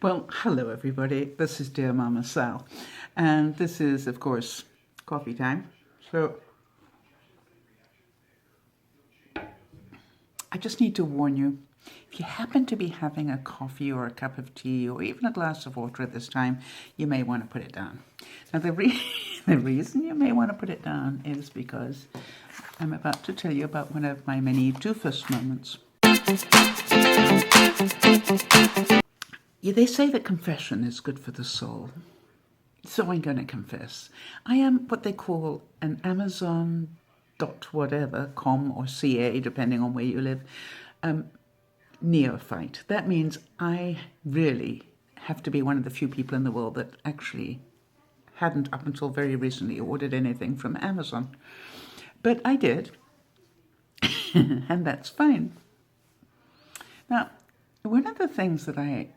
Well, hello everybody, this is Dear Mama Sal, and this is, of course, coffee time. So, I just need to warn you, if you happen to be having a coffee or a cup of tea or even a glass of water at this time, you may want to put it down. Now, the reason you may want to put it down is because I'm about to tell you about one of my many DUFUS moments. Yeah, they say that confession is good for the soul. So I'm going to confess. I am what they call an Amazon whatever, com or ca, depending on where you live, neophyte. That means I really have to be one of the few people in the world that actually hadn't up until very recently ordered anything from Amazon. But I did, and that's fine. Now, one of the things that I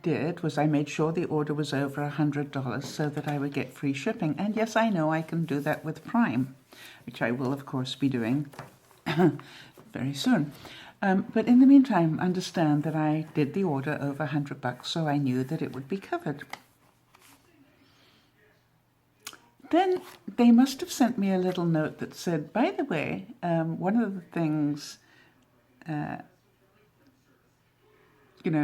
did was I made sure the order was over $100 so that I would get free shipping. And yes, I know I can do that with Prime, which I will, of course, be doing very soon. But in the meantime, understand that I did the order over $100, so I knew that it would be covered. Then they must have sent me a little note that said, by the way, one of the things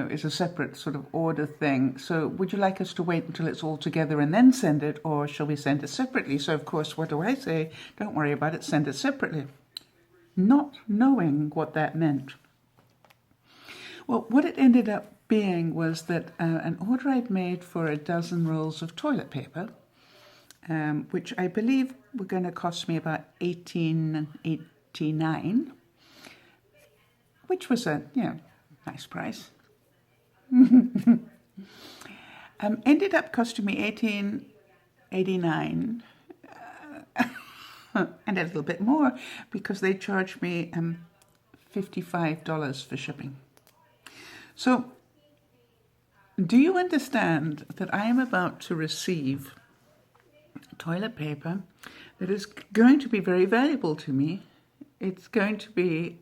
is a separate sort of order thing. So would you like us to wait until it's all together and then send it, or shall we send it separately? So, of course, what do I say? Don't worry about it, send it separately. Not knowing what that meant. Well, what it ended up being was that an order I'd made for a dozen rolls of toilet paper, which I believe were going to cost me about $18.89, which was a, nice price. Ended up costing me $18.89 and a little bit more because they charged me $55 for shipping. So, do you understand that I am about to receive toilet paper that is going to be very valuable to me? It's going to be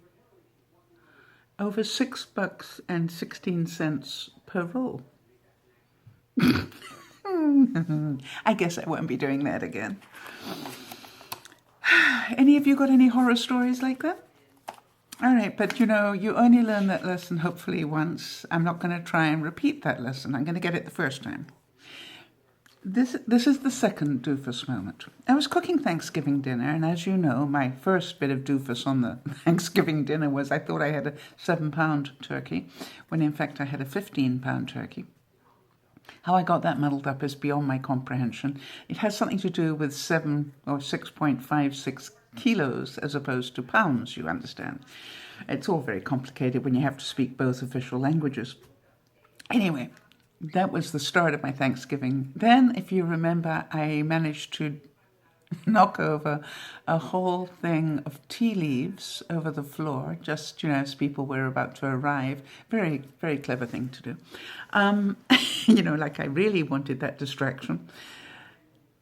over $6.16 per roll. I guess I won't be doing that again. Any of you got any horror stories like that? All right, but you only learn that lesson hopefully once. I'm not going to try and repeat that lesson. I'm going to get it the first time. This is the second DUFUS moment. I was cooking Thanksgiving dinner, and as you know, my first bit of DUFUS on the Thanksgiving dinner was I thought I had a 7-pound turkey, when in fact I had a 15-pound turkey. How I got that muddled up is beyond my comprehension. It has something to do with 7 or 6.56 kilos as opposed to pounds, you understand. It's all very complicated when you have to speak both official languages. Anyway, that was the start of my Thanksgiving. Then, if you remember, I managed to knock over a whole thing of tea leaves over the floor, just, as people were about to arrive. Very, very clever thing to do. Like I really wanted that distraction.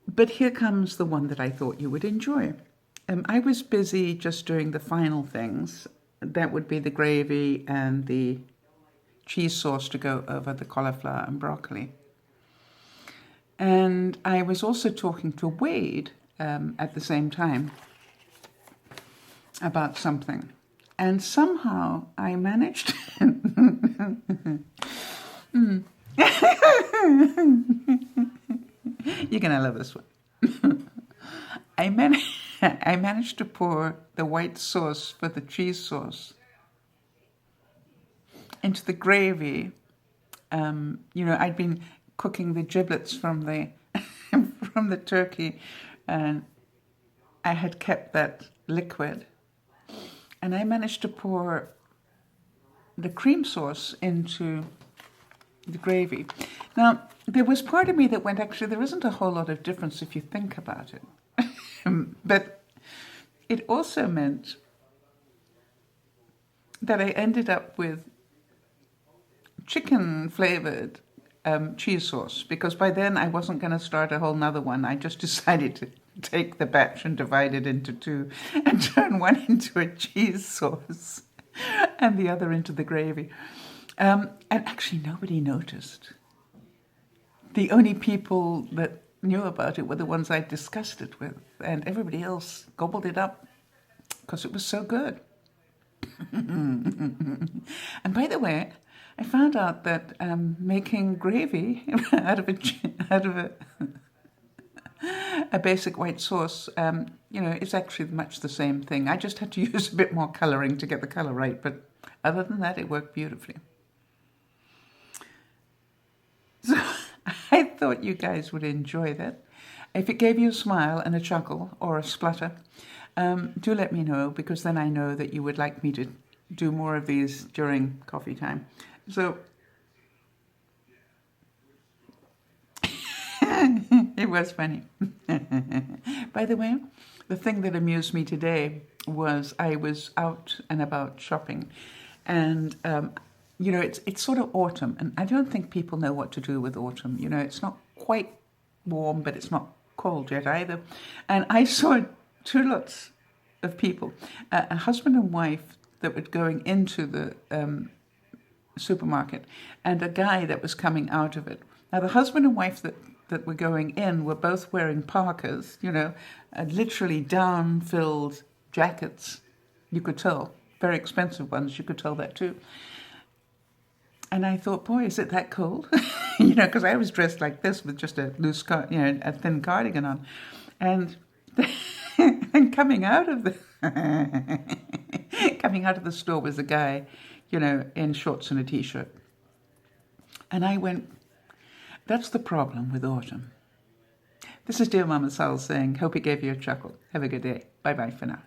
But here comes the one that I thought you would enjoy. I was busy just doing the final things. That would be the gravy and the cheese sauce to go over the cauliflower and broccoli. And I was also talking to Wade at the same time about something. And somehow I managed You're going to love this one. I managed to pour the white sauce for the cheese sauce into the gravy. I'd been cooking the giblets from the from the turkey, and I had kept that liquid. And I managed to pour the cream sauce into the gravy. Now, there was part of me that went, actually, there isn't a whole lot of difference if you think about it. But it also meant that I ended up with chicken-flavored cheese sauce, because by then I wasn't going to start a whole nother one. I just decided to take the batch and divide it into two and turn one into a cheese sauce. and the other into the gravy. And actually nobody noticed. The only people that knew about it were the ones I discussed it with, and everybody else gobbled it up because it was so good. And by the way, I found out that making gravy out of a basic white sauce, it's actually much the same thing. I just had to use a bit more colouring to get the colour right, but other than that, it worked beautifully. So I thought you guys would enjoy that. If it gave you a smile and a chuckle or a splutter, do let me know, because then I know that you would like me to do more of these during coffee time. So it was funny. By the way, the thing that amused me today was I was out and about shopping, and it's sort of autumn, and I don't think people know what to do with autumn. It's not quite warm, but it's not cold yet either. And I saw two lots of people, a husband and wife that were going into the supermarket, and a guy that was coming out of it. Now, the husband and wife that were going in were both wearing parkas, literally down-filled jackets. You could tell, very expensive ones, you could tell that too. And I thought, boy, is it that cold? Because I was dressed like this with just a loose, a thin cardigan on. And and coming out of the store was a guy, in shorts and a t-shirt. And I went, that's the problem with autumn. This is Dear Mama Sal saying, hope it gave you a chuckle. Have a good day. Bye-bye for now.